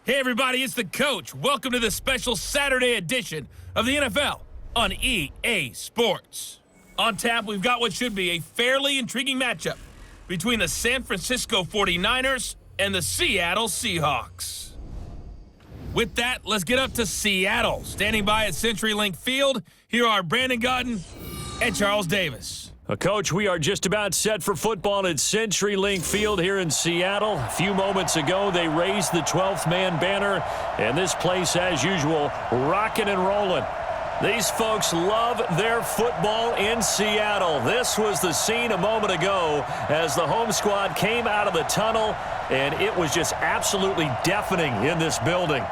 Hey everybody, it's the coach. Welcome to the special Saturday edition of the NFL on EA Sports. On tap, we've got what should be a fairly intriguing matchup between the San Francisco 49ers and the Seattle Seahawks. With that, let's get up to Seattle. Standing by at CenturyLink Field, here are Brandon Gotton and Charles Davis. Coach, we are just about set for football at CenturyLink Field here in Seattle. A few moments ago, they raised the 12th man banner, and this place, as usual, rocking and rolling. These folks love their football in Seattle. This was the scene a moment ago as the home squad came out of the tunnel, and it was just absolutely deafening in this building.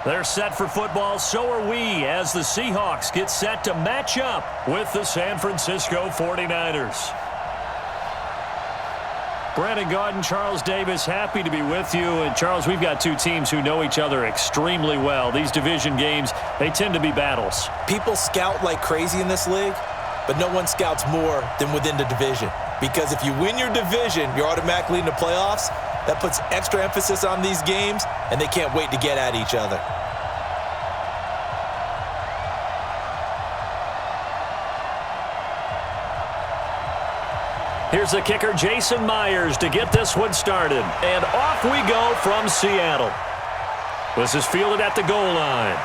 They're set for football, so are we, as the Seahawks get set to match up with the San Francisco 49ers. Brandon Gotton, Charles Davis, happy to be with you. And Charles, we've got two teams who know each other extremely well. These division games, they tend to be battles. People scout like crazy in this league, but no one scouts more than within the division. Because if you win your division, you're automatically in the playoffs. That puts extra emphasis on these games, and they can't wait to get at each other. Here's the kicker, Jason Myers, to get this one started. And off we go from Seattle. This is fielded at the goal line.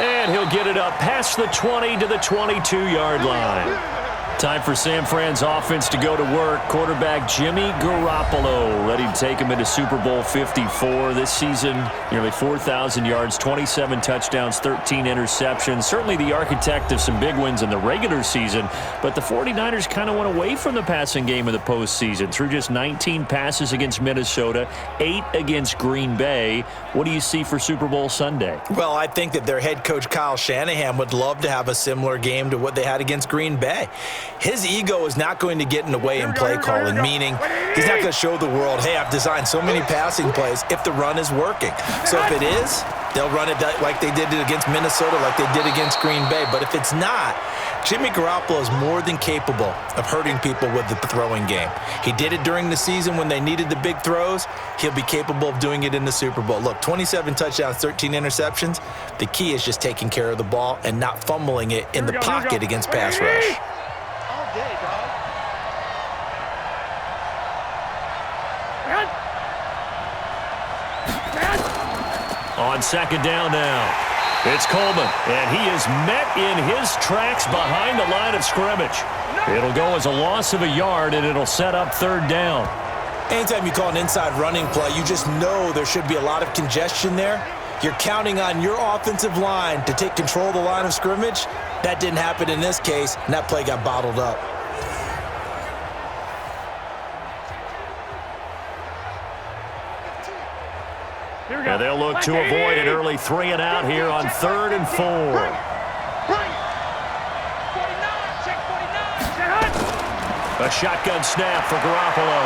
And he'll get it up past the 20 to the 22-yard line. Time for San Fran's offense to go to work. Quarterback Jimmy Garoppolo ready to take him into Super Bowl 54 this season. Nearly 4,000 yards, 27 touchdowns, 13 interceptions. Certainly the architect of some big wins in the regular season, but the 49ers kind of went away from the passing game in the postseason. Through just 19 passes against Minnesota, 8 against Green Bay. What do you see for Super Bowl Sunday? Well, I think that their head coach Kyle Shanahan would love to have a similar game to what they had against Green Bay. His ego is not going to get in the way in play calling, meaning he's not going to show the world, hey, I've designed so many passing plays if the run is working. So if it is, they'll run it like they did it against Minnesota, like they did against Green Bay. But if it's not, Jimmy Garoppolo is more than capable of hurting people with the throwing game. He did it during the season when they needed the big throws. He'll be capable of doing it in the Super Bowl. Look, 27 touchdowns, 13 interceptions. The key is just taking care of the ball and not fumbling it in the pocket against pass rush. On second down now, it's Coleman, and he is met in his tracks behind the line of scrimmage. It'll go as a loss of a yard, and it'll set up third down. Anytime you call an inside running play, you just know there should be a lot of congestion there. You're counting on your offensive line to take control of the line of scrimmage. That didn't happen in this case, and that play got bottled up. And they'll look to avoid an early 3 and out here on 3rd and 4. A shotgun snap for Garoppolo.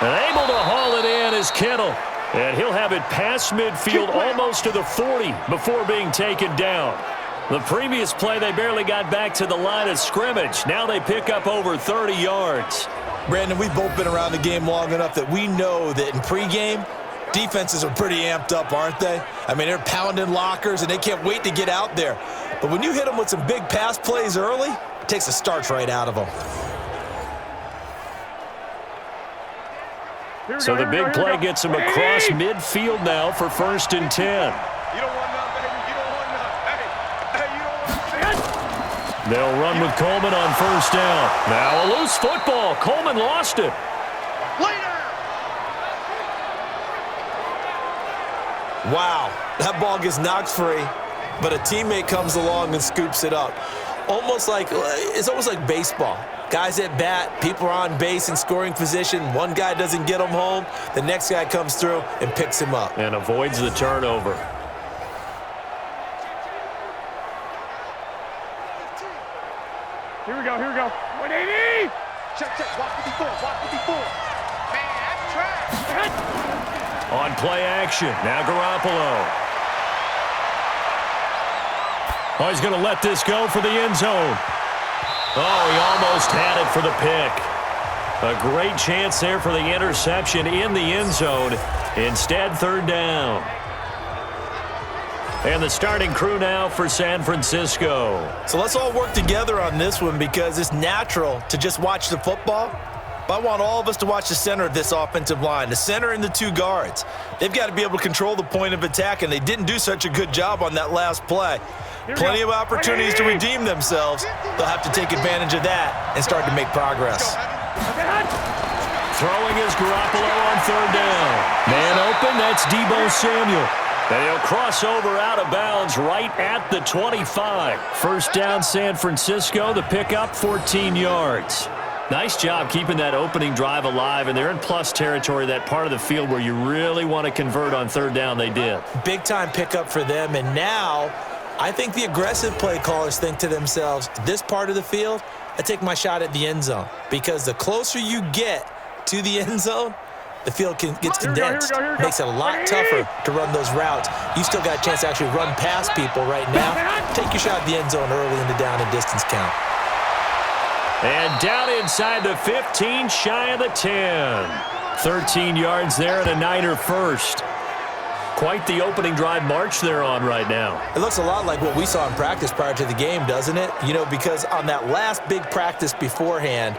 And able to haul it in is Kittle. And he'll have it past midfield almost to the 40 before being taken down. The previous play, they barely got back to the line of scrimmage. Now they pick up over 30 yards. Brandon, we've both been around the game long enough that we know that in pregame, defenses are pretty amped up, aren't they? I mean, they're pounding lockers, and they can't wait to get out there. But when you hit them with some big pass plays early, it takes the starch right out of them. So the big play gets him across midfield now for 1st and 10. They'll run with Coleman on 1st down. Now a loose football. Coleman lost it. Wow, that ball gets knocked free, but a teammate comes along and scoops it up. It's almost like baseball. Guys at bat, people are on base in scoring position. One guy doesn't get him home. The next guy comes through and picks him up. And avoids the turnover. Here we go. 180! Check, walk 54. Man, that's trash. On play action, now Garoppolo. Oh, he's going to let this go for the end zone. Oh, he almost had it for the pick. A great chance there for the interception in the end zone. Instead, third down. And the starting crew now for San Francisco. So let's all work together on this one because it's natural to just watch the football. But I want all of us to watch the center of this offensive line, the center and the two guards. They've got to be able to control the point of attack, and they didn't do such a good job on that last play. Plenty of opportunities to redeem themselves. They'll have to take advantage of that and start to make progress. Throwing is Garoppolo on third down. Man open, that's Deebo Samuel. And he'll cross over out of bounds right at the 25. First down, San Francisco. The pickup, 14 yards. Nice job keeping that opening drive alive, and they're in plus territory, that part of the field where you really want to convert on third down. They did. Big-time pickup for them, and now I think the aggressive play callers think to themselves, this part of the field, I take my shot at the end zone, because the closer you get to the end zone, the field gets condensed. Makes it a lot tougher to run those routes. You still got a chance to actually run past people right now. Take your shot at the end zone early in the down and distance count. And down inside the 15, shy of the 10. 13 yards there and a Niner first. Quite the opening drive march they're on right now. It looks a lot like what we saw in practice prior to the game, doesn't it? You know, because on that last big practice beforehand,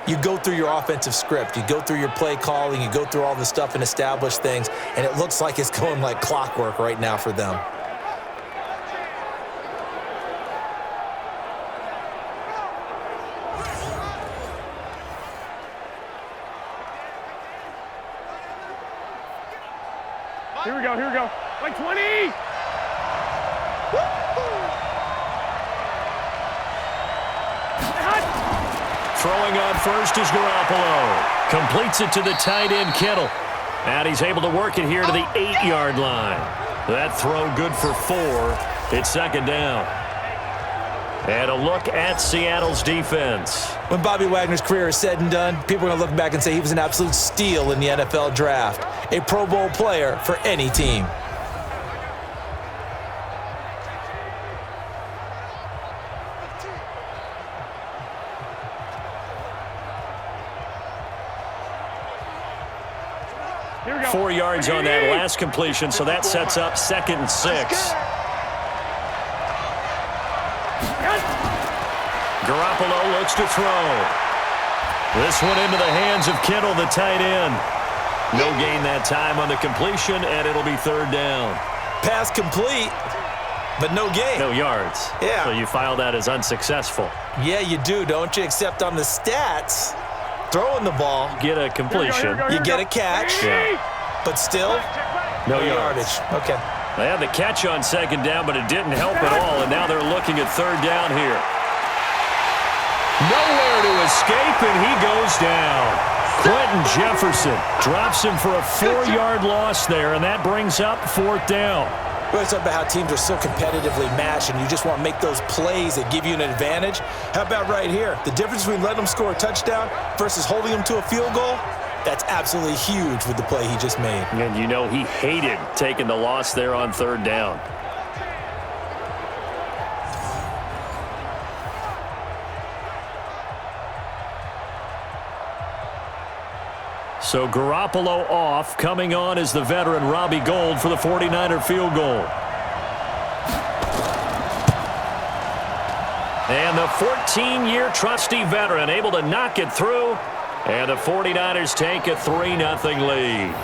you go through your offensive script, you go through your play calling, you go through all the stuff and establish things, and it looks like it's going like clockwork right now for them. Here we go. Like 20! Throwing on first is Garoppolo. Completes it to the tight end, Kittle. And he's able to work it here to the 8-yard line. That throw good for 4. It's second down. And a look at Seattle's defense. When Bobby Wagner's career is said and done, people are going to look back and say he was an absolute steal in the NFL draft. A Pro Bowl player for any team. Here we go. 4 yards on that last completion, so that sets up 2nd and 6. Garoppolo looks to throw. This one into the hands of Kittle, the tight end. No gain that time on the completion, and it'll be third down. Pass complete, but no gain. No yards. Yeah. So you file that as unsuccessful. Yeah, you do, don't you? Except on the stats, throwing the ball, Get a completion. you get a catch, Yeah. but still, No yardage. Okay. They had the catch on second down, but it didn't help at all, and now they're looking at third down here. Nowhere to escape, and he goes down. Quentin Jefferson drops him for a 4-yard loss there, and that brings up 4th down. We always talk about how teams are so competitively matched, and you just want to make those plays that give you an advantage. How about right here? The difference between letting them score a touchdown versus holding them to a field goal, that's absolutely huge with the play he just made. And you know he hated taking the loss there on third down. So Garoppolo off. Coming on is the veteran Robbie Gould for the 49er field goal. And the 14-year trusty veteran able to knock it through. And the 49ers take a 3-0 lead.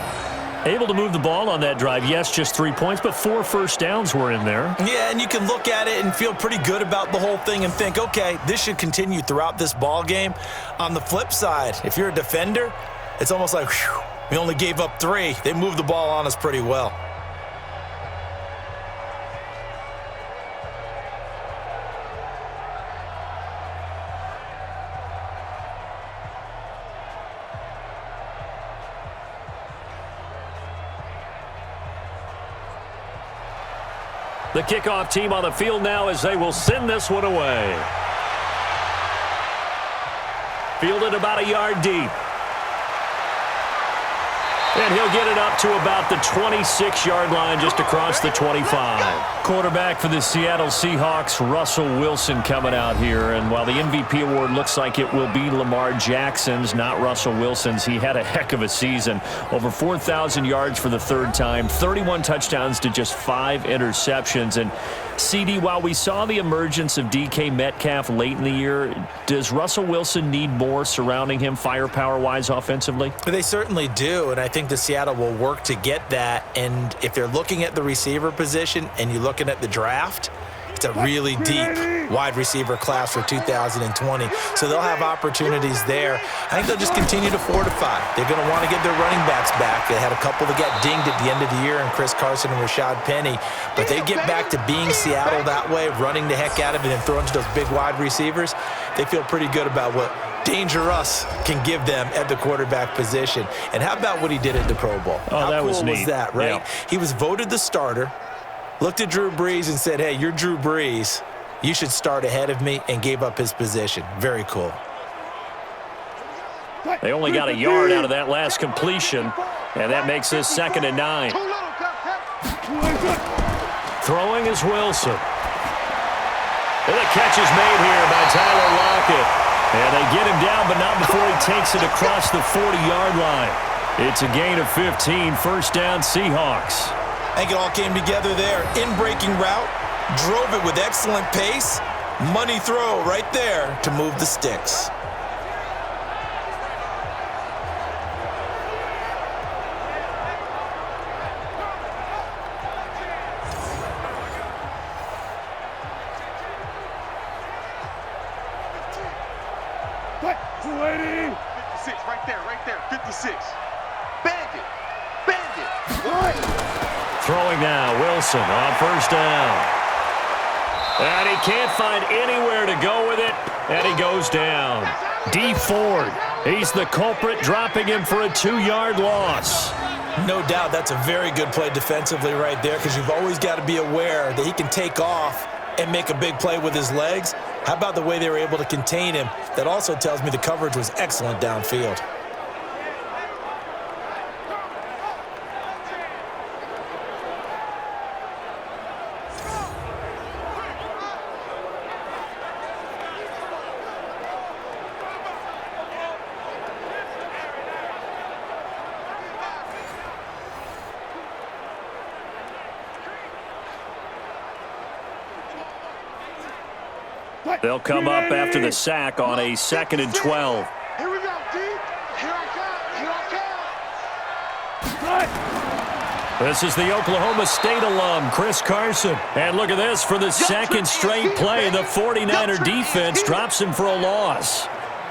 Able to move the ball on that drive. Yes, just 3 points, but 4 first downs were in there. Yeah, and you can look at it and feel pretty good about the whole thing and think, okay, this should continue throughout this ball game. On the flip side, if you're a defender, it's almost like, whew, we only gave up 3. They moved the ball on us pretty well. The kickoff team on the field now as they will send this one away. Fielded about a yard deep. And he'll get it up to about the 26-yard line, just across the 25. Quarterback for the Seattle Seahawks, Russell Wilson, coming out here. And while the MVP award looks like it will be Lamar Jackson's, not Russell Wilson's, he had a heck of a season. Over 4,000 yards for the third time, 31 touchdowns to just 5 interceptions. And CD, while we saw the emergence of DK Metcalf late in the year, does Russell Wilson need more surrounding him firepower-wise offensively? They certainly do, and I think the Seattle will work to get that. And if they're looking at the receiver position and you're looking at the draft, it's a really deep wide receiver class for 2020. So they'll have opportunities there. I think they'll just continue to fortify. They're going to want to get their running backs back. They had a couple that got dinged at the end of the year, and Chris Carson and Rashad Penny. But they get back to being Seattle that way, running the heck out of it and throwing to those big wide receivers. They feel pretty good about what Dangerous can give them at the quarterback position. And how about what he did at the Pro Bowl? Oh, how that cool was neat. Was that, right? Yeah. He was voted the starter, looked at Drew Brees and said, hey, you're Drew Brees. You should start ahead of me, and gave up his position. Very cool. They only got a yard out of that last completion, and that makes this 2nd and 9. Throwing is Wilson. And the catch is made here by Tyler Lockett. And they get him down, but not before he takes it across the 40-yard line. It's a gain of 15, first down Seahawks. I think it all came together there. In-breaking route, drove it with excellent pace. Money throw right there to move the sticks. Throwing now, Wilson on first down. And he can't find anywhere to go with it, and he goes down. D. Ford, he's the culprit, dropping him for a 2-yard loss. No doubt that's a very good play defensively right there, because you've always got to be aware that he can take off and make a big play with his legs. How about the way they were able to contain him? That also tells me the coverage was excellent downfield. They'll come up after the sack on a 2nd and 12. Here we go, D. Here I come. This is the Oklahoma State alum, Chris Carson. And look at this, for the second straight play, the 49er defense drops him for a loss.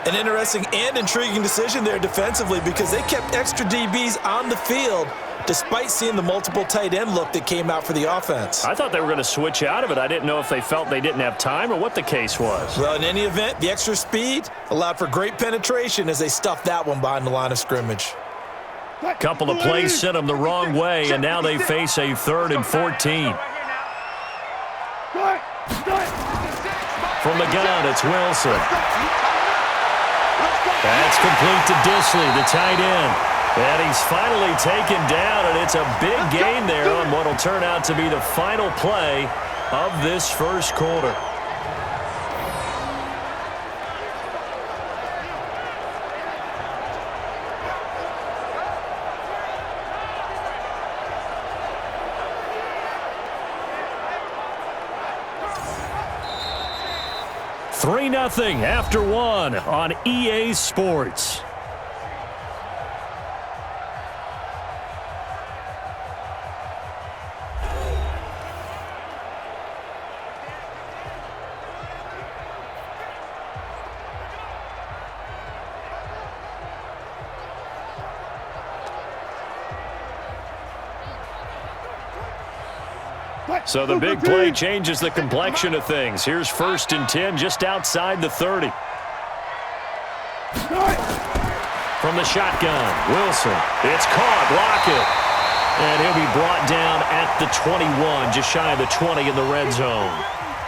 An interesting and intriguing decision there defensively, because they kept extra DBs on the field despite seeing the multiple tight end look that came out for the offense. I thought they were going to switch out of it. I didn't know if they felt they didn't have time or what the case was. Well, in any event, the extra speed allowed for great penetration as they stuffed that one behind the line of scrimmage. A couple of plays sent them the wrong way, and now they face a 3rd and 14. From the gun, it's Wilson. That's complete to Disley, the tight end. And he's finally taken down, and it's a big gain there on what will turn out to be the final play of this first quarter. Three 3-0 after 1 on EA Sports. So the big play changes the complexion of things. Here's 1st and 10 just outside the 30. From the shotgun, Wilson. It's caught, Lockett. And he'll be brought down at the 21, just shy of the 20 in the red zone.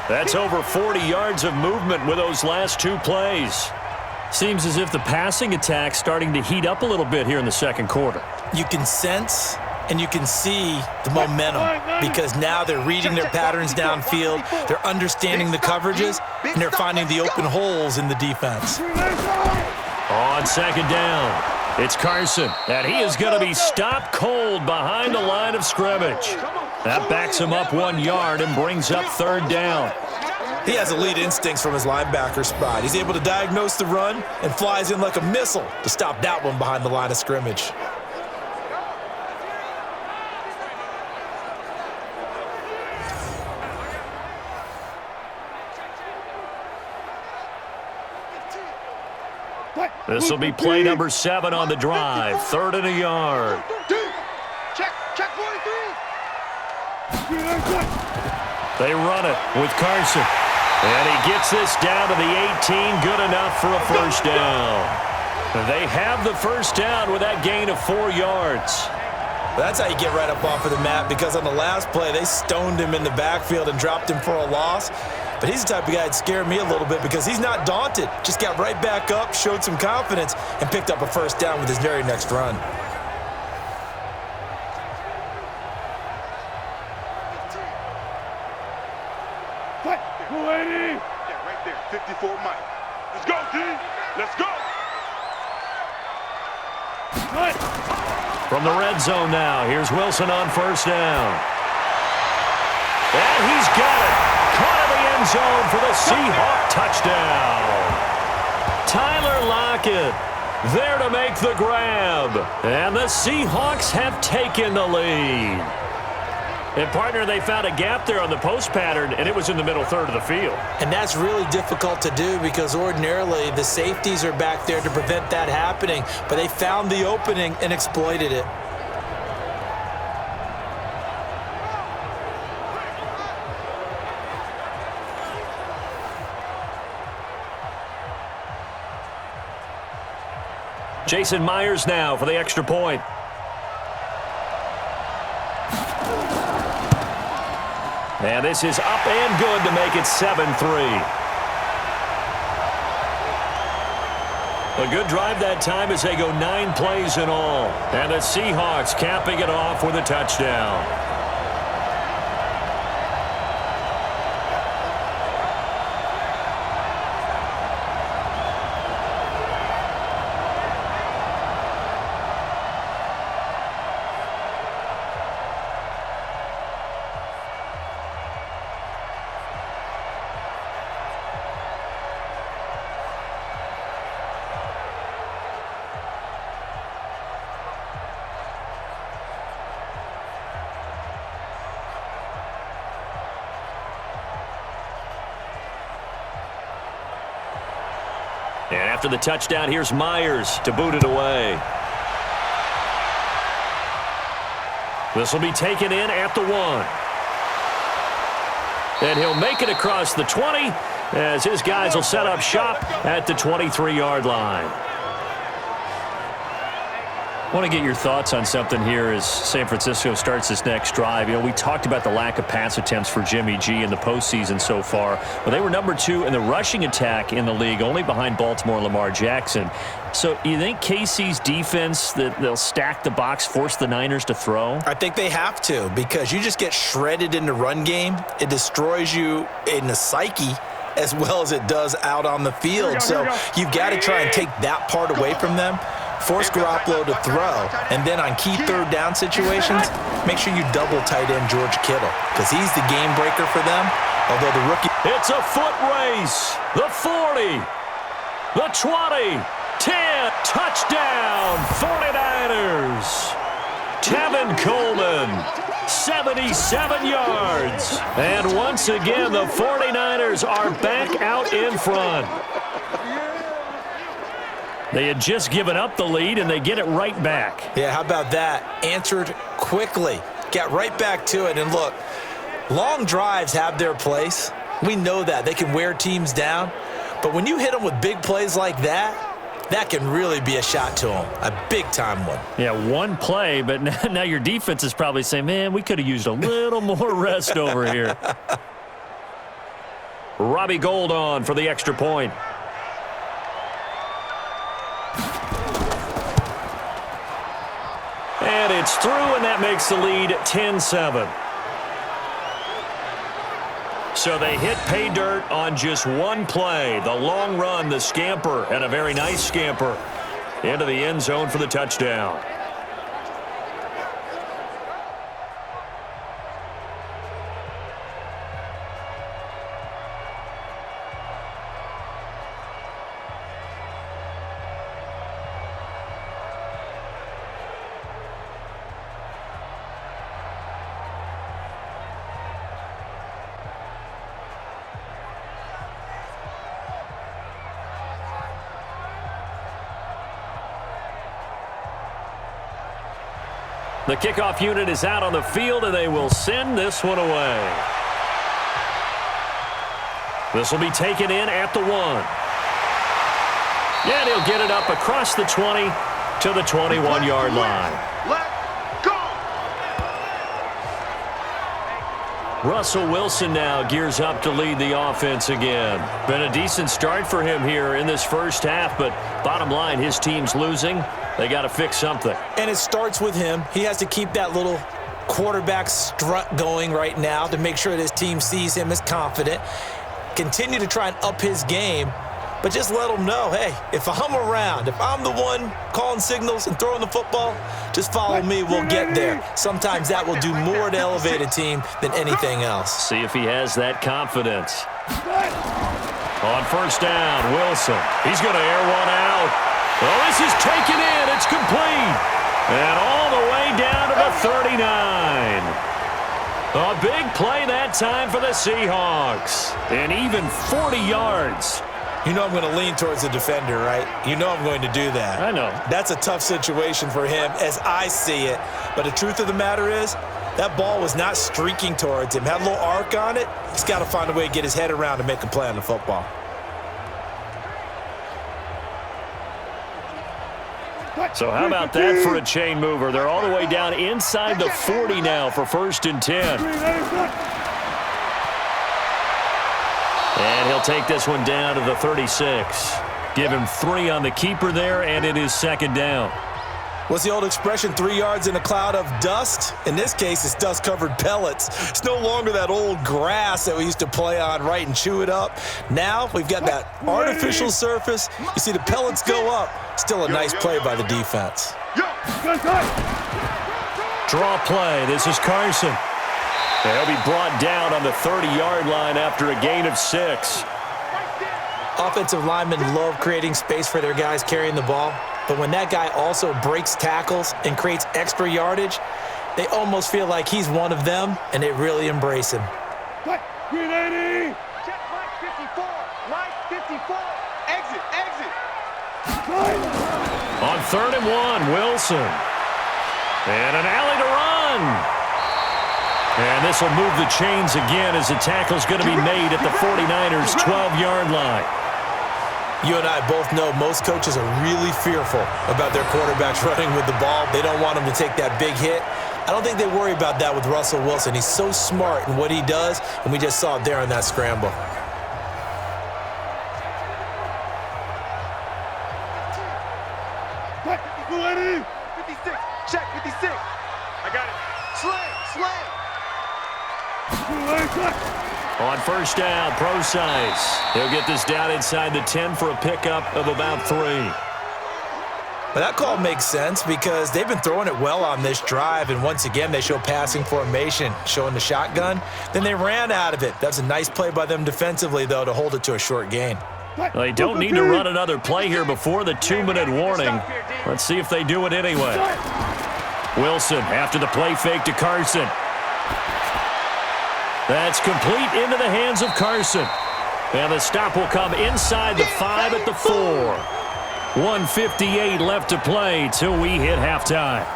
That's over 40 yards of movement with those last 2 plays. Seems as if the passing attack's starting to heat up a little bit here in the second quarter. You can sense and you can see the momentum because now they're reading their patterns downfield, they're understanding the coverages, and they're finding the open holes in the defense. On second down, it's Carson, and he is going to be stopped cold behind the line of scrimmage. That backs him up 1 yard and brings up third down. He has elite instincts from his linebacker spot. He's able to diagnose the run and flies in like a missile to stop that one behind the line of scrimmage. This will be play number 7 on the drive. 3rd and a yard. Check 43. They run it with Carson. And he gets this down to the 18. Good enough for a first down. They have the first down with that gain of 4 yards. That's how you get right up off of the mat, because on the last play, they stoned him in the backfield and dropped him for a loss. But he's the type of guy that scared me a little bit because he's not daunted. Just got right back up, showed some confidence, and picked up a first down with his very next run. Yeah, right there, 54 Mike. Let's go, D. Let's go. From the red zone now, here's Wilson on first down. And he's got it. Caught in the end zone for the Seahawks touchdown. Tyler Lockett there to make the grab. And the Seahawks have taken the lead. And, partner, they found a gap there on the post pattern, and it was in the middle third of the field. And that's really difficult to do because ordinarily the safeties are back there to prevent that happening. But they found the opening and exploited it. Jason Myers now for the extra point. And this is up and good to make it 7-3. A good drive that time as they go 9 plays in all. And the Seahawks capping it off with a touchdown. And after the touchdown, here's Myers to boot it away. This will be taken in at the 1. And he'll make it across the 20 as his guys will set up shop at the 23-yard line. I want to get your thoughts on something here as San Francisco starts this next drive. You know, we talked about the lack of pass attempts for Jimmy G in the postseason so far. Well, they were number 2 in the rushing attack in the league, only behind Baltimore Lamar Jackson. So you think KC's defense, that they'll stack the box, force the Niners to throw? I think they have to, because you just get shredded in the run game. It destroys you in the psyche as well as it does out on the field. So you've got to try and take that part away from them. Force Garoppolo to throw, and then on key third down situations, make sure you double tight end George Kittle, because he's the game breaker for them, although the rookie... It's a foot race. The 40, the 20, 10, touchdown, 49ers. Tevin Coleman, 77 yards. And once again, the 49ers are back out in front. They had just given up the lead, and they get it right back. Yeah, how about that? Answered quickly. Got right back to it. And look, long drives have their place. We know that. They can wear teams down. But when you hit them with big plays like that, that can really be a shot to them. A big-time one. Yeah, one play, but now your defense is probably saying, man, we could have used a little more rest over here. Robbie Gould on for the extra point. And it's through, and that makes the lead 10-7. So they hit pay dirt on just one play. The long run, the scamper, and a very nice scamper into the end zone for the touchdown. The kickoff unit is out on the field, and they will send this one away. This will be taken in at the 1. And he'll get it up across the 20 to the 21-yard line. Let's go! Russell Wilson now gears up to lead the offense again. Been a decent start for him here in this first half, but bottom line, his team's losing. They got to fix something. And it starts with him. He has to keep that little quarterback strut going right now to make sure that his team sees him as confident. Continue to try and up his game, but just let him know, hey, if I'm around, if I'm the one calling signals and throwing the football, just follow me, we'll get there. Sometimes that will do more to elevate a team than anything else. See if he has that confidence. On first down, Wilson. He's going to air one out. Well, this is taken in. It's complete. And all the way down to the 39. A big play that time for the Seahawks. And even 40 yards. You know I'm going to lean towards the defender, right? You know I'm going to do that. I know. That's a tough situation for him as I see it. But the truth of the matter is, that ball was not streaking towards him. Had a little arc on it. He's got to find a way to get his head around to make a play on the football. So how about that for a chain mover? They're all the way down inside the 40 now for 1st and 10. And he'll take this one down to the 36. Give him 3 on the keeper there, and it is 2nd down. What's the old expression, 3 yards in a cloud of dust? In this case, it's dust-covered pellets. It's no longer that old grass that we used to play on, right, and chew it up. Now we've got that artificial surface. You see the pellets go up. Still a nice play by the defense. Draw play. This is Carson. He'll be brought down on the 30-yard line after a gain of 6. Offensive linemen love creating space for their guys carrying the ball. But when that guy also breaks tackles and creates extra yardage, they almost feel like he's one of them, and they really embrace him. Green 80! Check Mike 54! Mike 54! Exit! Exit! On 3rd and 1, Wilson. And an alley to run. And this will move the chains again as the tackle's going to be made at the 49ers' 12-yard line. You and I both know most coaches are really fearful about their quarterbacks running with the ball. They don't want them to take that big hit. I don't think they worry about that with Russell Wilson. He's so smart in what he does, and we just saw it there in that scramble. What? 56! Check 56! I got it. Slam! On first down, Pro-Size. He'll get this down inside the 10 for a pickup of about 3. But that call makes sense because they've been throwing it well on this drive, and once again they show passing formation, showing the shotgun. Then they ran out of it. That's a nice play by them defensively, though, to hold it to a short gain. They don't need to run another play here before the 2-minute warning. Let's see if they do it anyway. Wilson after the play fake to Carson. That's complete into the hands of Carson. And the stop will come inside the 5 at the 4. 1:58 left to play till we hit halftime.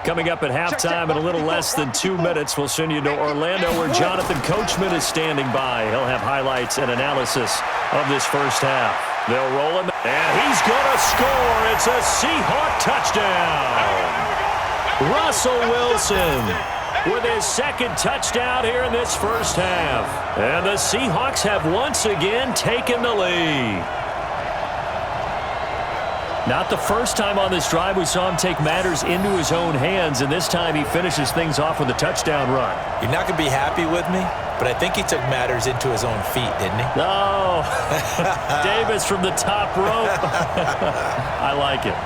Coming up at halftime in a little less than 2 minutes, we'll send you to Orlando where Jonathan Coachman is standing by. He'll have highlights and analysis of this first half. They'll roll him, and he's going to score. It's a Seahawk touchdown. Russell Wilson with his second touchdown here in this first half. And the Seahawks have once again taken the lead. Not the first time on this drive we saw him take matters into his own hands, and this time he finishes things off with a touchdown run. You're not going to be happy with me, but I think he took matters into his own feet, didn't he? No. Davis from the top rope. I like it.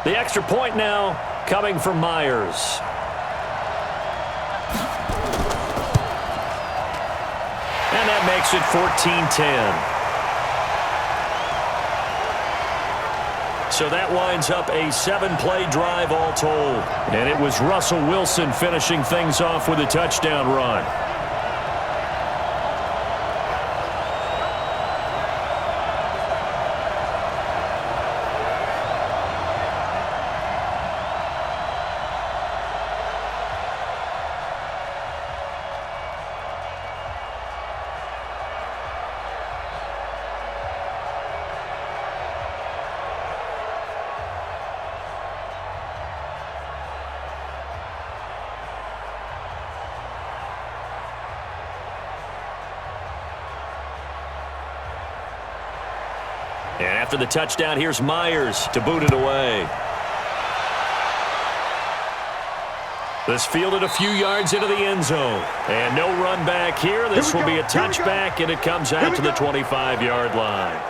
The extra point now coming from Myers. And that makes it 14-10. So that winds up a 7-play drive all told. And it was Russell Wilson finishing things off with a touchdown run. And after the touchdown, here's Myers to boot it away. This fielded a few yards into the end zone. And no run back here. This will be a touchback, and it comes out to the 25-yard line.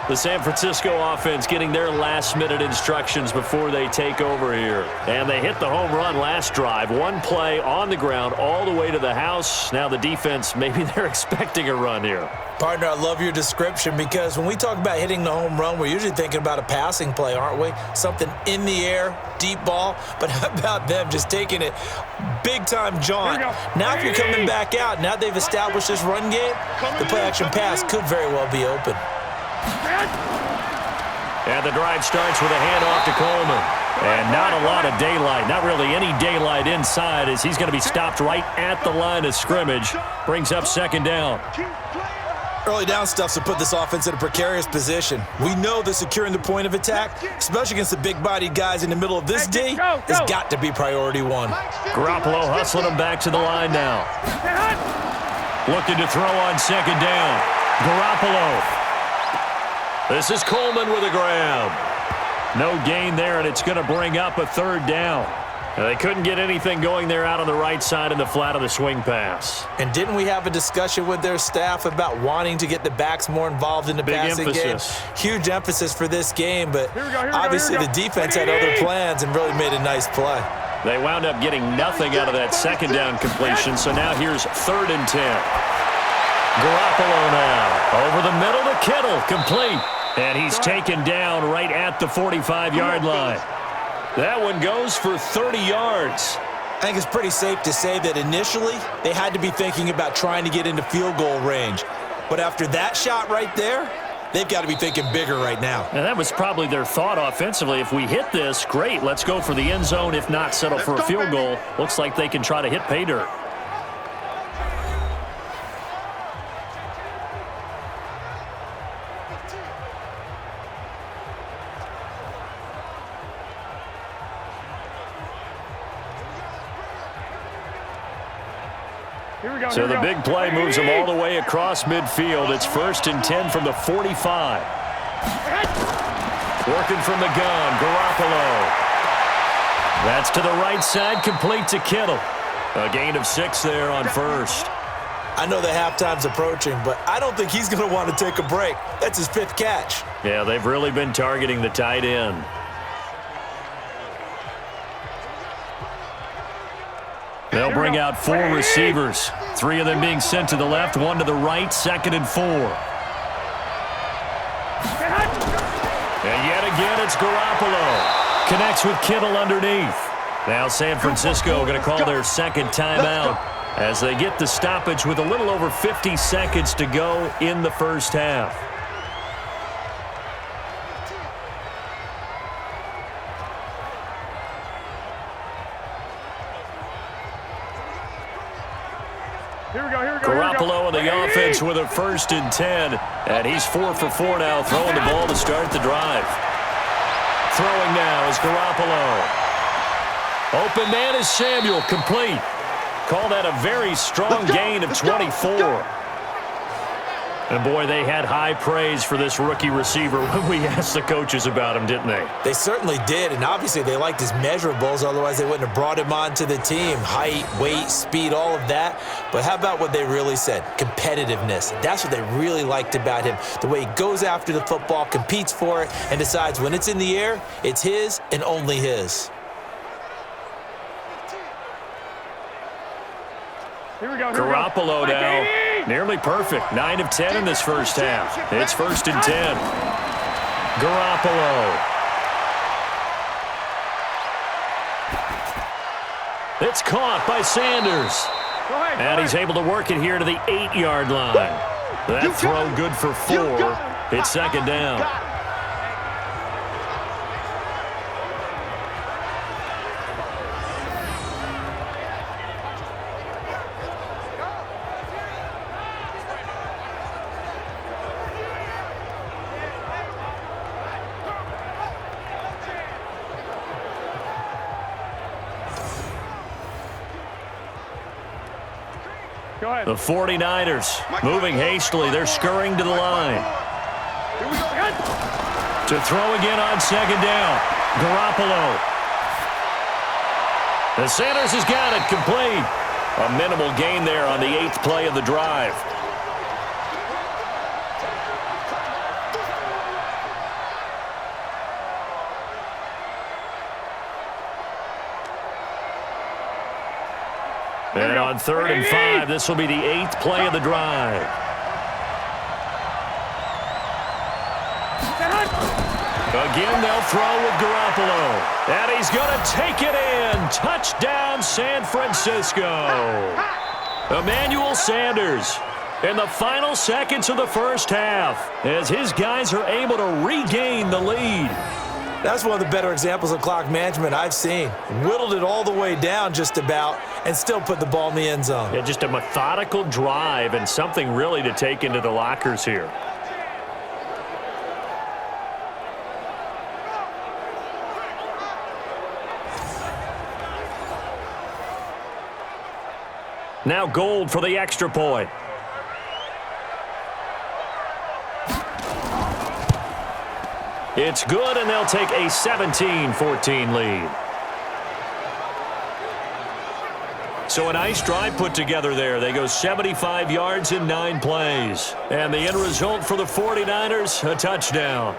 The San Francisco offense getting their last-minute instructions before they take over here. And they hit the home run last drive. One play on the ground all the way to the house. Now the defense, maybe they're expecting a run here. Partner, I love your description because when we talk about hitting the home run, we're usually thinking about a passing play, aren't we? Something in the air, deep ball. But how about them just taking it big-time jaunt? Now if you're coming back out, now they've established this run game, the play-action pass could very well be open. And the drive starts with a handoff to Coleman. And not a lot of daylight, not really any daylight inside as he's going to be stopped right at the line of scrimmage. Brings up second down. Early down stuff's to put this offense in a precarious position. We know that securing the point of attack, especially against the big-bodied guys in the middle of this D, has got to be priority one. Garoppolo hustling him back to the line now. Looking to throw on second down. Garoppolo. This is Coleman with a grab. No gain there, and it's going to bring up a third down. Now, they couldn't get anything going there out on the right side in the flat of the swing pass. And didn't we have a discussion with their staff about wanting to get the backs more involved in the passing game? Huge emphasis for this game, but obviously the defense had other plans and really made a nice play. They wound up getting nothing out of that second down completion, so now here's 3rd and 10. Garoppolo now over the middle to Kittle, complete. And he's taken down right at the 45-yard line. That one goes for 30 yards. I think it's pretty safe to say that initially they had to be thinking about trying to get into field goal range. But after that shot right there, they've got to be thinking bigger right now. And that was probably their thought offensively. If we hit this, great, let's go for the end zone. If not, settle for a field goal. Looks like they can try to hit pay dirt. So the big play moves them all the way across midfield. It's 1st and 10 from the 45. Working from the gun, Garoppolo. That's to the right side, complete to Kittle. A gain of 6 there on 1st. I know the halftime's approaching, but I don't think he's going to want to take a break. That's his 5th catch. Yeah, they've really been targeting the tight end. They'll bring out 4 receivers. 3 of them being sent to the left, 1 to the right, 2nd and 4. And yet again, it's Garoppolo. Connects with Kittle underneath. Now San Francisco going to call their 2nd timeout as they get the stoppage with a little over 50 seconds to go in the first half. Garoppolo in the the offense with a 1st and 10. And he's 4 for 4 now, throwing the ball to start the drive. Throwing now is Garoppolo. Open man is Samuel, complete. Call that a very strong gain of 24. And, boy, they had high praise for this rookie receiver when we asked the coaches about him, didn't they? They certainly did, and obviously they liked his measurables. Otherwise, they wouldn't have brought him onto the team. Height, weight, speed, all of that. But how about what they really said? Competitiveness. That's what they really liked about him. The way he goes after the football, competes for it, and decides when it's in the air, it's his and only his. Here we go. Garoppolo now, nearly perfect. 9 of 10 in this first half. It's 1st and 10. Garoppolo. It's caught by Sanders. And he's able to work it here to the 8-yard line. That throw good for 4. It's 2nd down. The 49ers moving hastily. They're scurrying to the line. To throw again on 2nd down. Garoppolo. And Sanders has got it complete. A minimal gain there on the 8th play of the drive. And on 3rd and 5, this will be the 8th play of the drive. Again, they'll throw with Garoppolo. And he's going to take it in. Touchdown, San Francisco. Emmanuel Sanders in the final seconds of the first half as his guys are able to regain the lead. That's one of the better examples of clock management I've seen. Whittled it all the way down just about and still put the ball in the end zone. Yeah, just a methodical drive and something really to take into the lockers here. Now Gold for the extra point. It's good, and they'll take a 17-14 lead. So a nice drive put together there. They go 75 yards in 9 plays. And the end result for the 49ers, a touchdown.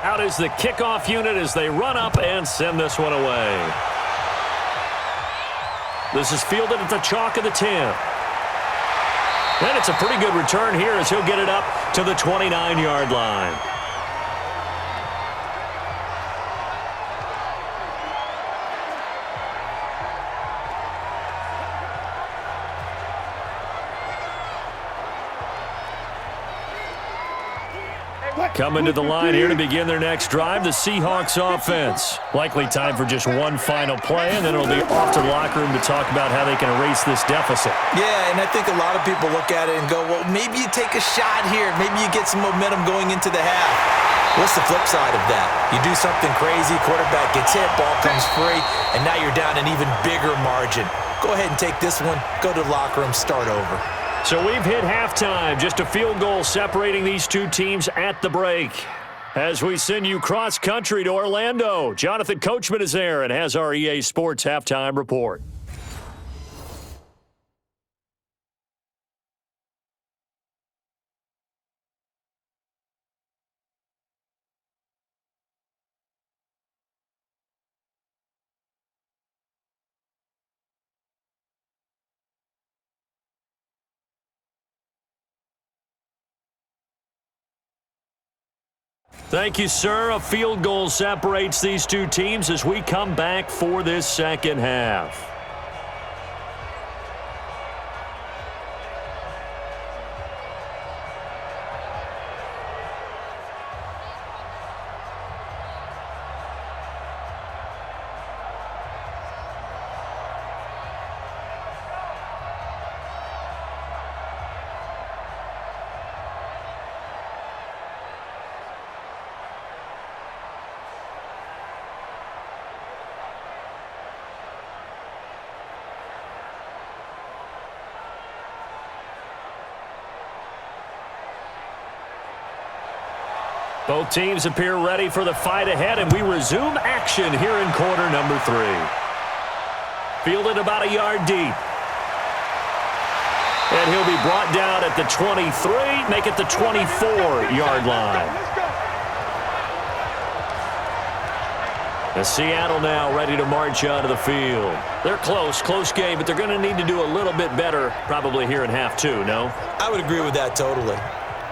Out is the kickoff unit as they run up and send this one away. This is fielded at the chalk of the 10. And it's a pretty good return here as he'll get it up to the 29-yard line. Coming to the line here to begin their next drive, the Seahawks offense. Likely time for just one final play, and then it'll be off to the locker room to talk about how they can erase this deficit. Yeah, and I think a lot of people look at it and go, well, maybe you take a shot here. Maybe you get some momentum going into the half. What's the flip side of that? You do something crazy, quarterback gets hit, ball comes free, and now you're down an even bigger margin. Go ahead and take this one, go to the locker room, start over. So we've hit halftime, just a field goal separating these two teams at the break. As we send you cross-country to Orlando, Jonathan Coachman is there and has our EA Sports Halftime Report. Thank you, sir. A field goal separates these two teams as we come back for this second half. Both teams appear ready for the fight ahead, and we resume action here in quarter number 3. Fielded about a yard deep. And he'll be brought down at the 23, make it the 24-yard line. And Seattle now ready to march onto the field. They're close game, but they're going to need to do a little bit better probably here in half 2, no? I would agree with that totally.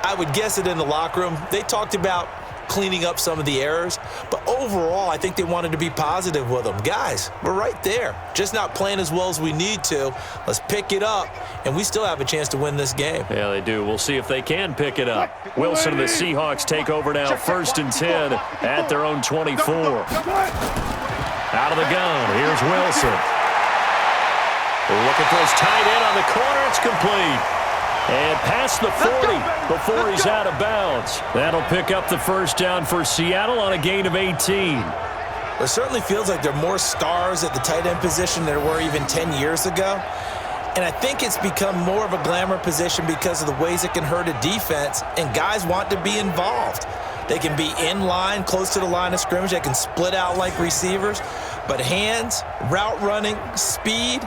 I would guess it in the locker room. They talked about cleaning up some of the errors, but overall, I think they wanted to be positive with them. Guys, we're right there. Just not playing as well as we need to. Let's pick it up, and we still have a chance to win this game. Yeah, they do. We'll see if they can pick it up. Wilson and the Seahawks take over now, 1st and 10 at their own 24. Out of the gun, here's Wilson. Looking for his tight end on the corner. It's complete. And past the 40 before he's out of bounds. That'll pick up the first down for Seattle on a gain of 18. It certainly feels like there are more stars at the tight end position than there were even 10 years ago. And I think it's become more of a glamour position because of the ways it can hurt a defense, and guys want to be involved. They can be in line, close to the line of scrimmage. They can split out like receivers. But hands, route running, speed,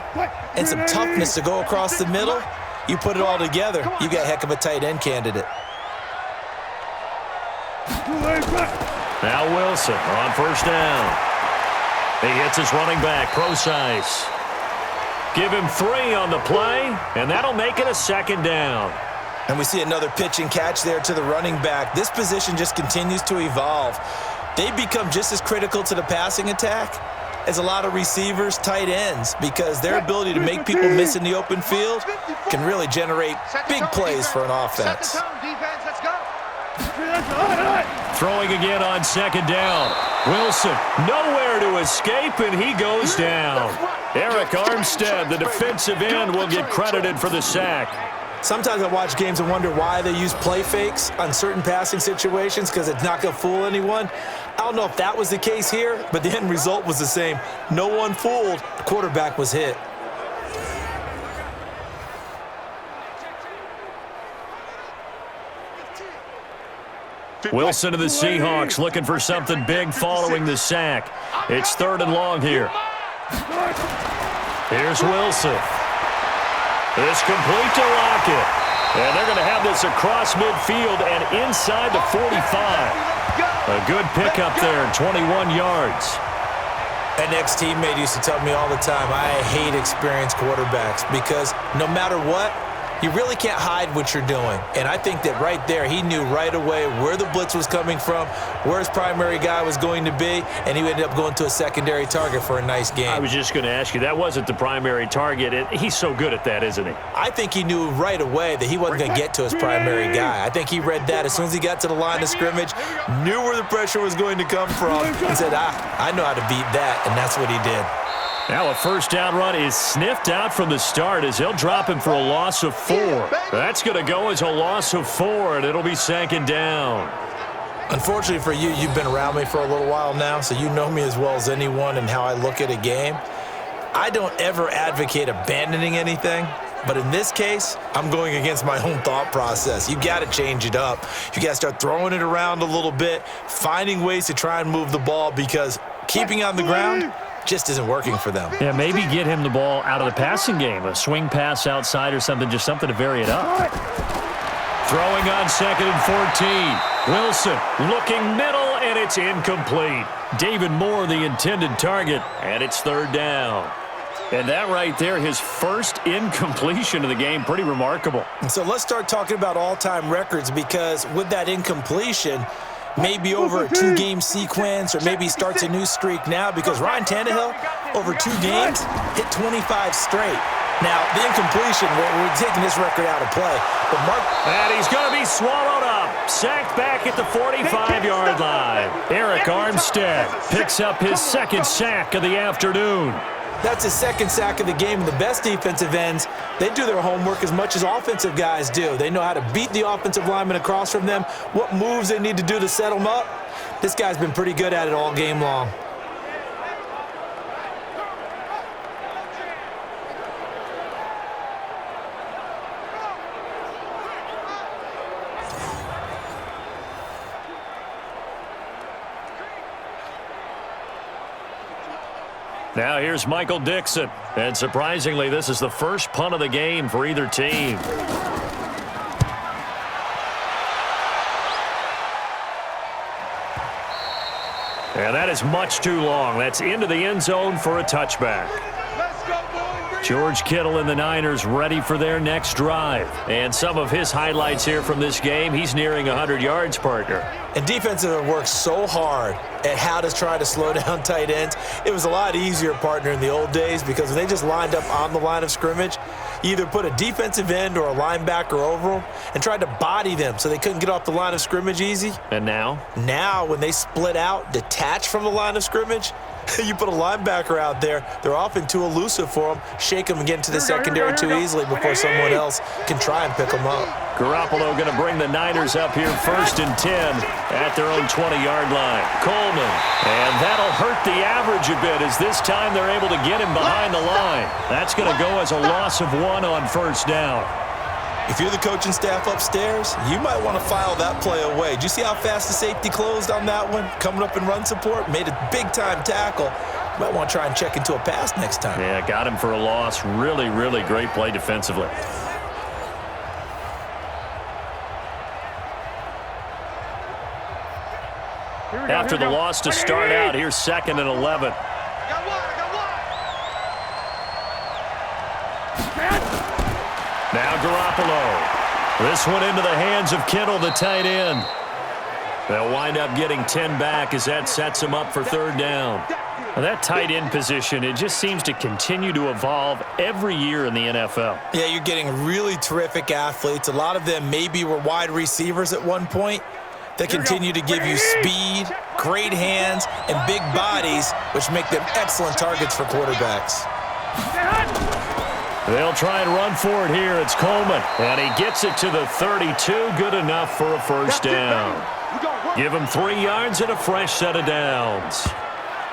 and some toughness to go across the middle, you put it all together, you got a heck of a tight end candidate. Now Wilson on 1st down. He hits his running back, Procise. Give him 3 on the play, and that'll make it a 2nd down. And we see another pitch and catch there to the running back. This position just continues to evolve. They become just as critical to the passing attack as a lot of receivers, tight ends, because their ability to make people miss in the open field can really generate big plays for an offense. Throwing again on 2nd down. Wilson nowhere to escape, and he goes down. Eric Armstead, the defensive end, will get credited for the sack. Sometimes I watch games and wonder why they use play fakes on certain passing situations, because it's not going to fool anyone. I don't know if that was the case here, but the end result was the same. No one fooled. The quarterback was hit. Wilson to the Seahawks looking for something big following the sack. It's 3rd and long here. Here's Wilson. It's complete to Lockett. And they're going to have this across midfield and inside the 45. A good pickup there, 21 yards. An ex-teammate used to tell me all the time, I hate experienced quarterbacks because no matter what, you really can't hide what you're doing. And I think that right there, he knew right away where the blitz was coming from, where his primary guy was going to be, and he ended up going to a secondary target for a nice game. I was just going to ask you, that wasn't the primary target. He's so good at that, isn't he? I think he knew right away that he wasn't going to get to his primary guy. I think he read that as soon as he got to the line of scrimmage, knew where the pressure was going to come from, and said, I know how to beat that, and that's what he did. Now a 1st down run is sniffed out from the start as he'll drop him for a loss of 4. That's going to go as a loss of 4, and it'll be 2nd down. Unfortunately for you, you've been around me for a little while now, so you know me as well as anyone and how I look at a game. I don't ever advocate abandoning anything, but in this case, I'm going against my own thought process. You got to change it up. You got to start throwing it around a little bit, finding ways to try and move the ball, because keeping on the ground just isn't working for them. Yeah, maybe get him the ball out of the passing game, a swing pass outside or something, just something to vary it up. Throwing on 2nd and 14. Wilson looking middle, and it's incomplete. David Moore, the intended target, and it's 3rd down. And that right there, his first incompletion of the game, pretty remarkable. And so let's start talking about all-time records, because with that incompletion, maybe over a 2-game sequence, or maybe he starts a new streak now, because Ryan Tannehill, over 2 games, hit 25 straight. Now, the incompletion, we're taking this record out of play. But And he's going to be swallowed up. Sacked back at the 45-yard line. Eric Armstead picks up his 2nd sack of the afternoon. That's his 2nd sack of the game. And the best defensive ends, they do their homework as much as offensive guys do. They know how to beat the offensive lineman across from them, what moves they need to do to set them up. This guy's been pretty good at it all game long. Now here's Michael Dixon. And surprisingly, this is the first punt of the game for either team. And that is much too long. That's into the end zone for a touchback. George Kittle and the Niners ready for their next drive. And some of his highlights here from this game, he's nearing 100 yards, partner. And defensive have worked so hard at how to try to slow down tight ends. It was a lot easier, partner, in the old days, because when they just lined up on the line of scrimmage, you either put a defensive end or a linebacker over them and tried to body them so they couldn't get off the line of scrimmage easy. And now? Now, when they split out, detach from the line of scrimmage, you put a linebacker out there, they're often too elusive for them. Shake them and get into the secondary too easily before someone else can try and pick them up. Garoppolo going to bring the Niners up here 1st and 10 at their own 20-yard line. Coleman. And that'll hurt the average a bit, as this time they're able to get him behind the line. That's going to go as a loss of 1 on 1st down. If you're the coaching staff upstairs, you might want to file that play away. Did you see how fast the safety closed on that one? Coming up in run support, made a big-time tackle. You might want to try and check into a pass next time. Yeah, got him for a loss. Really, really great play defensively. After the loss to start out, here's 2nd and 11. Now Garoppolo. This one into the hands of Kittle, the tight end. They'll wind up getting 10 back as that sets them up for 3rd down. Now that tight end position, it just seems to continue to evolve every year in the NFL. Yeah, you're getting really terrific athletes. A lot of them maybe were wide receivers at one point. They continue to give you speed, great hands, and big bodies, which make them excellent targets for quarterbacks. They'll try and run for it here. It's Coleman, and he gets it to the 32. Good enough for a 1st down. Give him 3 yards and a fresh set of downs.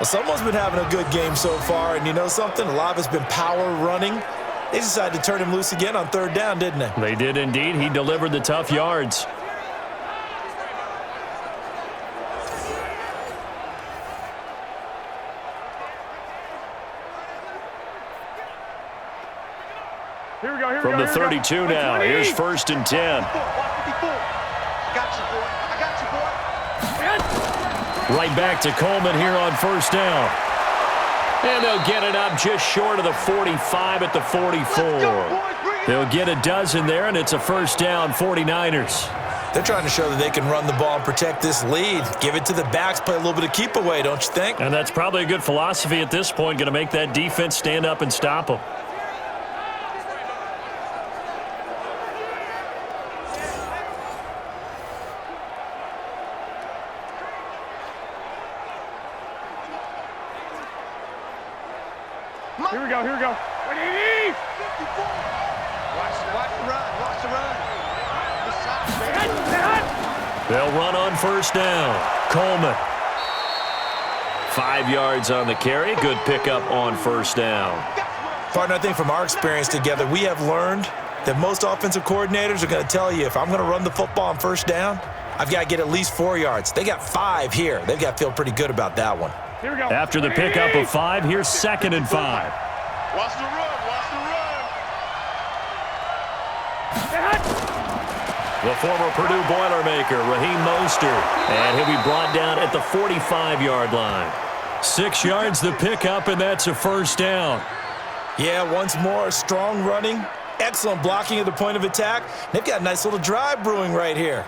Well, someone's been having a good game so far, and you know something? A lot of it's been power running. They decided to turn him loose again on 3rd down, didn't they? They did indeed. He delivered the tough yards. From the 32 now, here's 1st and 10. Right back to Coleman here on 1st down. And they'll get it up just short of the 45 at the 44. They'll get a dozen there, and it's a 1st down, 49ers. They're trying to show that they can run the ball and protect this lead. Give it to the backs, play a little bit of keep away, don't you think? And that's probably a good philosophy at this point, going to make that defense stand up and stop them. Here we go, here we go. Watch the run, watch the run. They'll run on 1st down. Coleman. 5 yards on the carry. Good pickup on 1st down. Partner, I think from our experience together, we have learned that most offensive coordinators are going to tell you, if I'm going to run the football on 1st down, I've got to get at least 4 yards. They got 5 here. They've got to feel pretty good about that one. Here we go. After the pickup of 5, here's 2nd and 5. Watch the run, watch the run. The former Purdue Boilermaker, Raheem Mostert, and he'll be brought down at the 45-yard line. 6 yards the pickup, and that's a 1st down. Yeah, once more, strong running, excellent blocking at the point of attack. They've got a nice little drive brewing right here.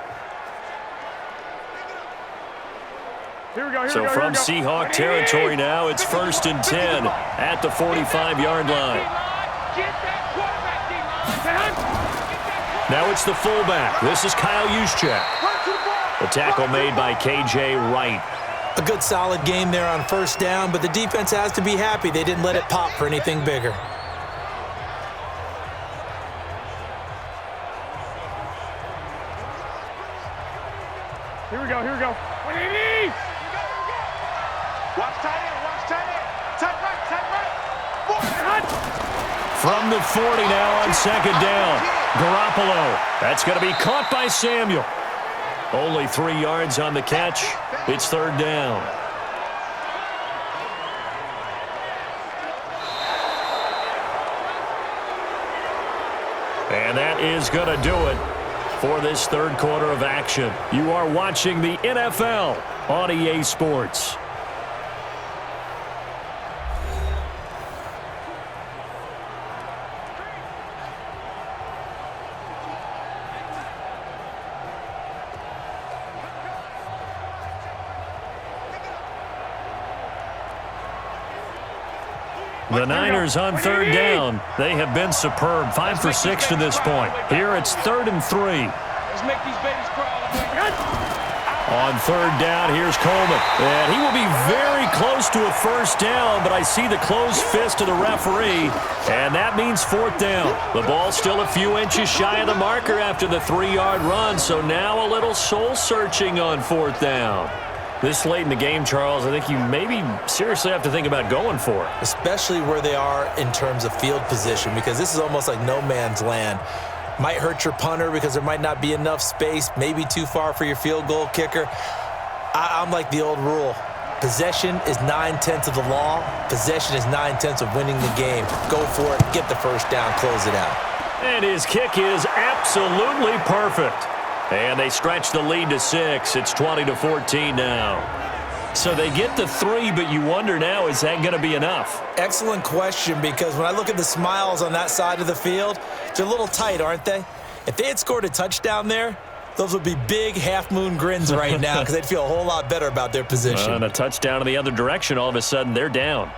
So from Seahawk territory now, it's 1st and 10 at the 45-yard line. Now it's the fullback. This is Kyle Juszczyk. The tackle made by K.J. Wright. A good solid game there on 1st down, but the defense has to be happy they didn't let it pop for anything bigger. Here we go. 180! Watch tight end. Tight right. From the 40 now on 2nd down. Garoppolo. That's going to be caught by Samuel. Only 3 yards on the catch. It's 3rd down. And that is going to do it for this 3rd quarter of action. You are watching the NFL on EA Sports. The Niners on 3rd down. They have been superb. 5 for 6 to this point. Here it's 3rd and 3. Let's make these babies crawl. On 3rd down, here's Coleman. And he will be very close to a 1st down, but I see the closed fist of the referee, and that means 4th down. The ball's still a few inches shy of the marker after the 3-yard run, so now a little soul-searching on 4th down. This late in the game, Charles, I think you maybe seriously have to think about going for it. Especially where they are in terms of field position, because this is almost like no man's land. Might hurt your punter because there might not be enough space, maybe too far for your field goal kicker. I'm like the old rule. Possession is 9/10 of the law. Possession is 9/10 of winning the game. Go for it, get the 1st down, close it out. And his kick is absolutely perfect. And they stretch the lead to 6. It's 20-14 now. So they get the 3, but you wonder now, is that going to be enough? Excellent question, because when I look at the smiles on that side of the field, they're a little tight, aren't they? If they had scored a touchdown there, those would be big half-moon grins right now because they'd feel a whole lot better about their position. And a touchdown in the other direction, all of a sudden they're down.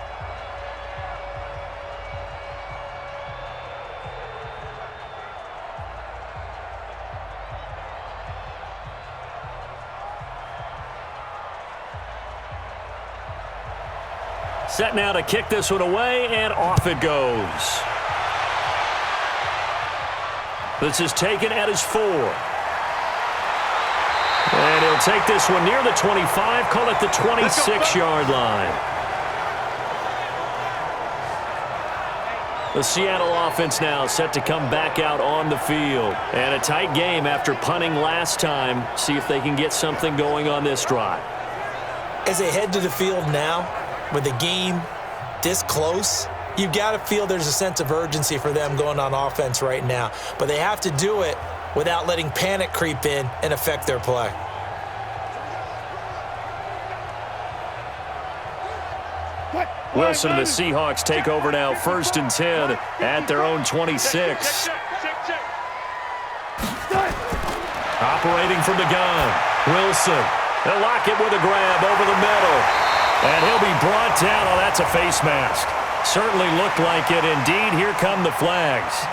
Set now to kick this one away, and off it goes. This is taken at his 4. And he'll take this one near the 25, call it the 26-yard line. The Seattle offense now set to come back out on the field. And a tight game after punting last time. See if they can get something going on this drive. As they head to the field now, with the game this close, you've got to feel there's a sense of urgency for them going on offense right now. But they have to do it without letting panic creep in and affect their play. Wilson and the Seahawks take over now, 1st and 10 at their own 26. Operating from the gun, Wilson. They'll lock it with a grab over the middle. And he'll be brought down. Oh, that's a face mask. Certainly looked like it. Indeed, here come the flags.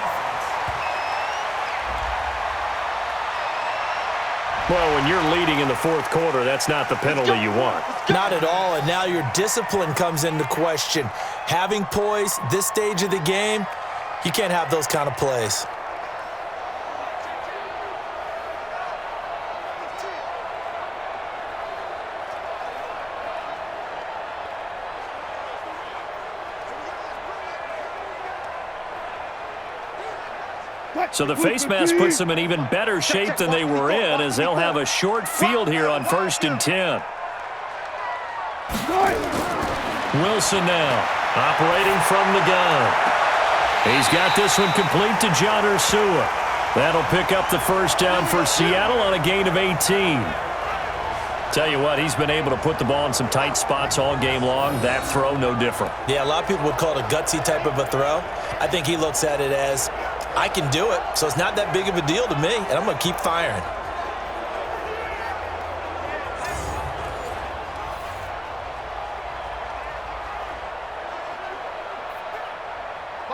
Well, when you're leading in the 4th quarter, that's not the penalty you want. Not at all, and now your discipline comes into question. Having poise this stage of the game, you can't have those kind of plays. So the face mask puts them in even better shape than they were in, as they'll have a short field here on 1st and 10. Wilson now, operating from the gun. He's got this one complete to John Ursua. That'll pick up the 1st down for Seattle on a gain of 18. Tell you what, he's been able to put the ball in some tight spots all game long. That throw, no different. Yeah, a lot of people would call it a gutsy type of a throw. I think he looks at it as, I can do it, so it's not that big of a deal to me, and I'm going to keep firing.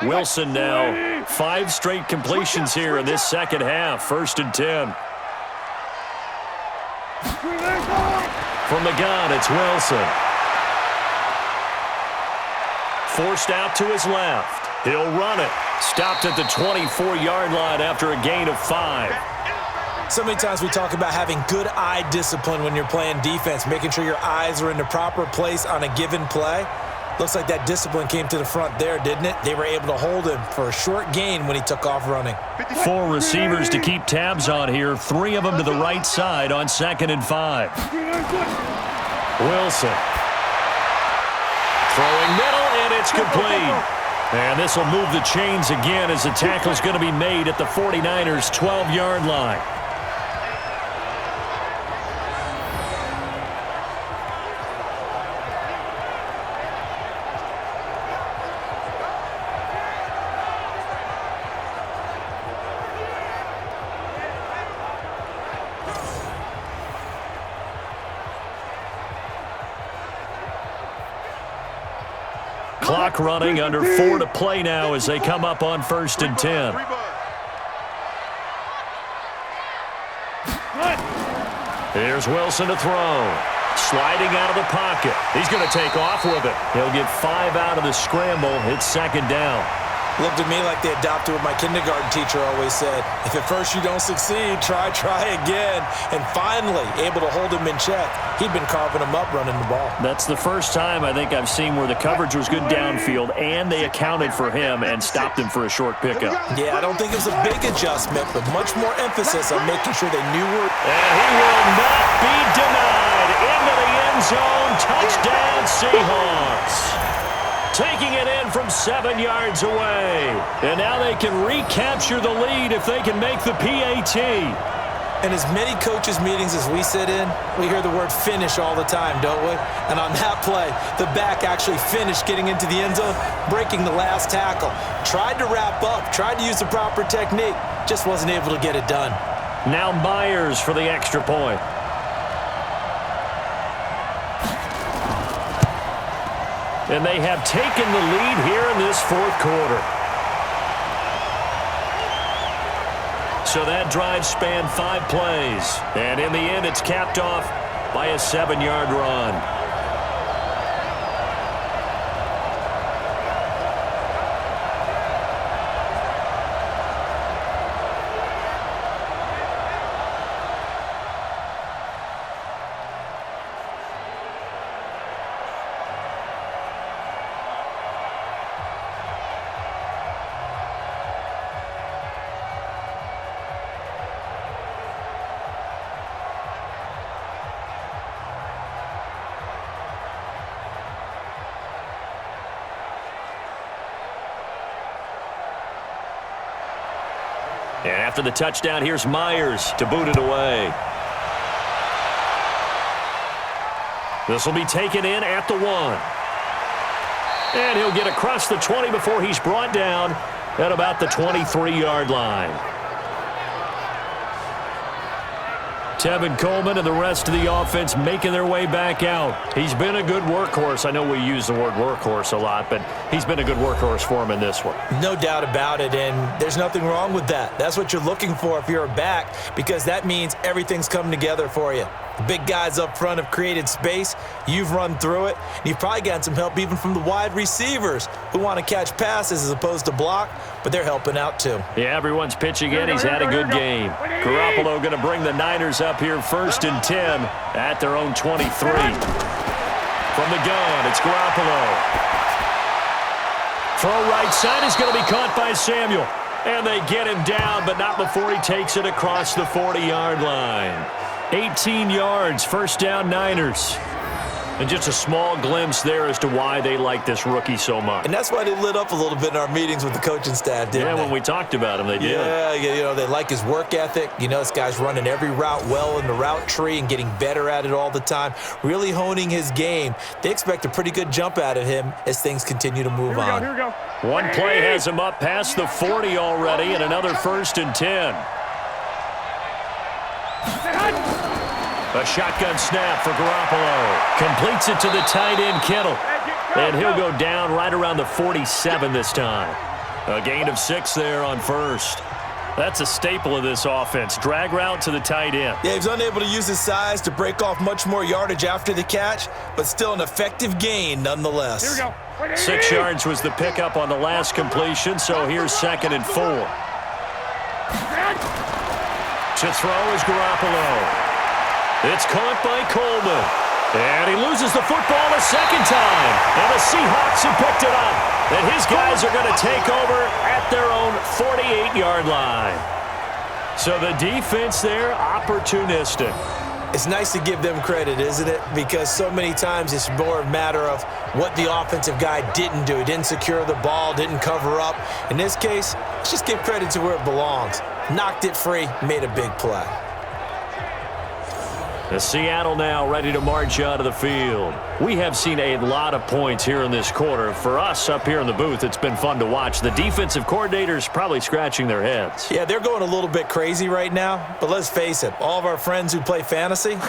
Wilson now 5 straight completions here in this second half. 1st and 10. From the gun, it's Wilson. Forced out to his left. He'll run it. Stopped at the 24-yard line after a gain of 5. So many times we talk about having good eye discipline when you're playing defense, making sure your eyes are in the proper place on a given play. Looks like that discipline came to the front there, didn't it? They were able to hold him for a short gain when he took off running. 4 receivers to keep tabs on here. 3 of them to the right side on 2nd and 5. Wilson. Throwing middle, and it's complete. And this will move the chains again as the tackle's going to be made at the 49ers' 12-yard line. Clock running, under 4 to play now as they come up on 1st and 10. Here's Wilson to throw. Sliding out of the pocket. He's going to take off with it. He'll get 5 out of the scramble. It's 2nd down. Looked to me like they adopted what my kindergarten teacher always said. If at first you don't succeed, try again. And finally, able to hold him in check. He'd been carving him up running the ball. That's the first time I think I've seen where the coverage was good downfield and they accounted for him and stopped him for a short pickup. Yeah, I don't think it was a big adjustment, but much more emphasis on making sure they knew where. And he will not be denied. Into the end zone. Touchdown, Seahawks. Taking it in from 7 yards away. And now they can recapture the lead if they can make the PAT. In as many coaches' meetings as we sit in, we hear the word finish all the time, don't we? And on that play, the back actually finished getting into the end zone, breaking the last tackle. Tried to wrap up, tried to use the proper technique, just wasn't able to get it done. Now Myers for the extra point. And they have taken the lead here in this 4th quarter. So that drive spanned 5 plays. And in the end, it's capped off by a 7-yard run. And after the touchdown, here's Myers to boot it away. This will be taken in at the 1. And he'll get across the 20 before he's brought down at about the 23-yard line. Tevin Coleman and the rest of the offense making their way back out. He's been a good workhorse. I know we use the word workhorse a lot, but he's been a good workhorse for him in this one. No doubt about it, and there's nothing wrong with that. That's what you're looking for if you're a back, because that means everything's come together for you. The big guys up front have created space. You've run through it. And you've probably gotten some help even from the wide receivers who want to catch passes as opposed to block, but they're helping out too. Yeah, everyone's pitching in. He's had a good game. Garoppolo going to bring the Niners up here 1st and 10 at their own 23. From the gun, it's Garoppolo. Throw right side is going to be caught by Samuel. And they get him down, but not before he takes it across the 40-yard line. 18 yards, 1st down Niners. And just a small glimpse there as to why they like this rookie so much. And that's why they lit up a little bit in our meetings with the coaching staff, didn't they? When we talked about him, they did. Yeah, you know, they like his work ethic. You know, this guy's running every route well in the route tree and getting better at it all the time, really honing his game. They expect a pretty good jump out of him as things continue to move on. Here we go. One play has him up past the 40 already, and another 1st and 10. A shotgun snap for Garoppolo. Completes it to the tight end, Kittle. And he'll go down right around the 47 this time. A gain of 6 there on first. That's a staple of this offense. Drag route to the tight end. Yeah, he's unable to use his size to break off much more yardage after the catch, but still an effective gain nonetheless. Here we go. 6 yards was the pickup on the last completion, so here's 2nd and 4. To throw is Garoppolo. It's caught by Coleman. And he loses the football a second time. And the Seahawks have picked it up. And his guys are going to take over at their own 48-yard line. So the defense there, opportunistic. It's nice to give them credit, isn't it? Because so many times it's more a matter of what the offensive guy didn't do. He didn't secure the ball, didn't cover up. In this case, let's just give credit to where it belongs. Knocked it free, made a big play. The Seattle now ready to march out of the field. We have seen a lot of points here in this quarter. For us up here in the booth, it's been fun to watch. The defensive coordinators probably scratching their heads. Yeah, they're going a little bit crazy right now, but let's face it, all of our friends who play fantasy,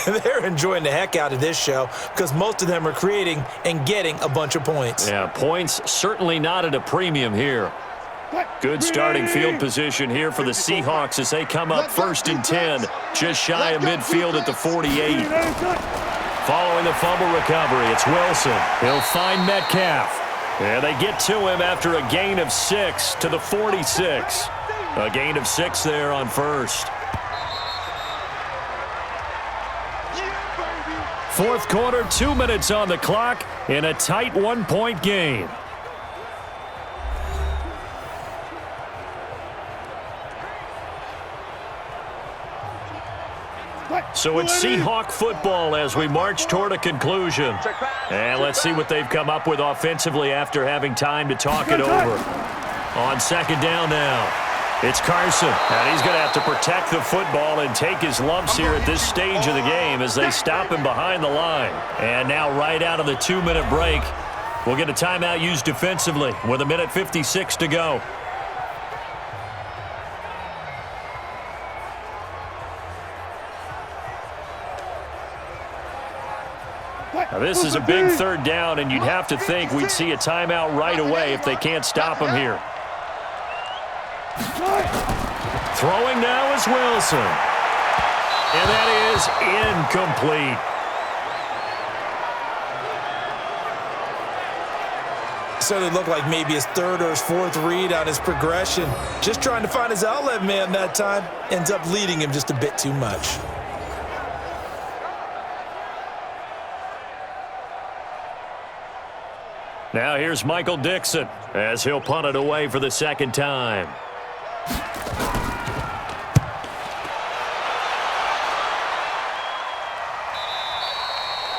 they're enjoying the heck out of this show because most of them are creating and getting a bunch of points. Yeah, points certainly not at a premium here. Good starting field position here for the Seahawks as they come up 1st and 10, just shy of midfield at the 48. Following the fumble recovery, it's Wilson. He'll find Metcalf. And they get to him after a gain of 6 to the 46. A gain of 6 there on first. Fourth quarter, 2 minutes on the clock in a tight 1-point game. So it's Seahawk football as we march toward a conclusion. And let's see what they've come up with offensively after having time to talk it over. On 2nd down now, it's Carson. And he's going to have to protect the football and take his lumps here at this stage of the game as they stop him behind the line. And now right out of the 2-minute break, we'll get a timeout used defensively with 1:56 to go. Now this is a big 3rd down, and you'd have to think we'd see a timeout right away if they can't stop him here. Throwing now is Wilson. And that is incomplete. So it looked like maybe his 3rd or his 4th read on his progression. Just trying to find his outlet man that time. Ends up leading him just a bit too much. Now here's Michael Dixon as he'll punt it away for the 2nd time.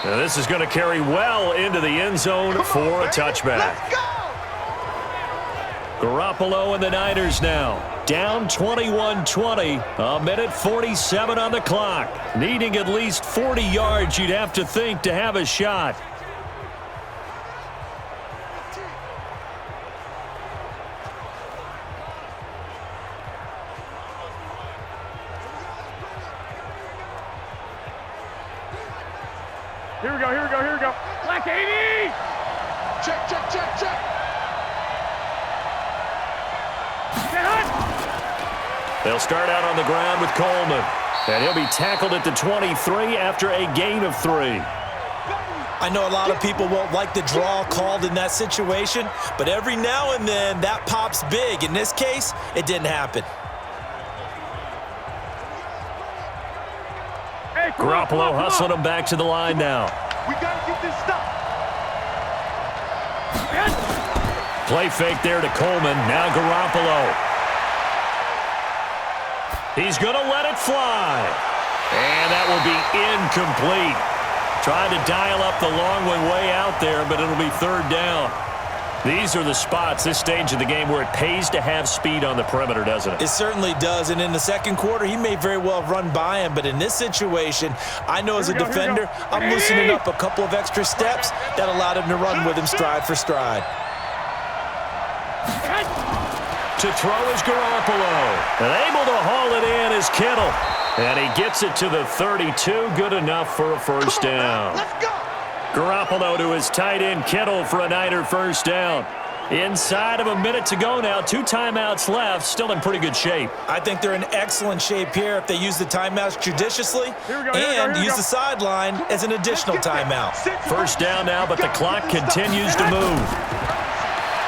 Now this is going to carry well into the end zone for a touchback. Garoppolo and the Niners now down 21-20, 1:47 on the clock. Needing at least 40 yards, you'd have to think, to have a shot. Here we go, here we go, here we go. Black 80! Check, check, check, check. Get hot! They'll start out on the ground with Coleman. And he'll be tackled at the 23 after a gain of 3. I know a lot of people won't like the draw called in that situation, but every now and then that pops big. In this case, it didn't happen. Garoppolo hustling him back to the line now. We gotta get this stuff. Play fake there to Coleman. Now Garoppolo. He's going to let it fly. And that will be incomplete. Trying to dial up the long one way out there, but it'll be 3rd down. These are the spots, this stage of the game, where it pays to have speed on the perimeter, doesn't it? It certainly does, and in the 2nd quarter, he may very well run by him, but in this situation, I know as a defender, I'm loosening up a couple of extra steps that allowed him to run with him stride for stride. To throw is Garoppolo. And able to haul it in is Kittle. And he gets it to the 32, good enough for a 1st down. Let's go! Garoppolo to his tight end Kittle for a Niner 1st down. Inside of a minute to go now. 2 timeouts left. Still in pretty good shape. I think they're in excellent shape here if they use the timeouts judiciously and use the sideline as an additional timeout. First down now, but the clock continues to move.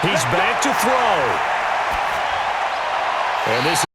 He's back to throw. And this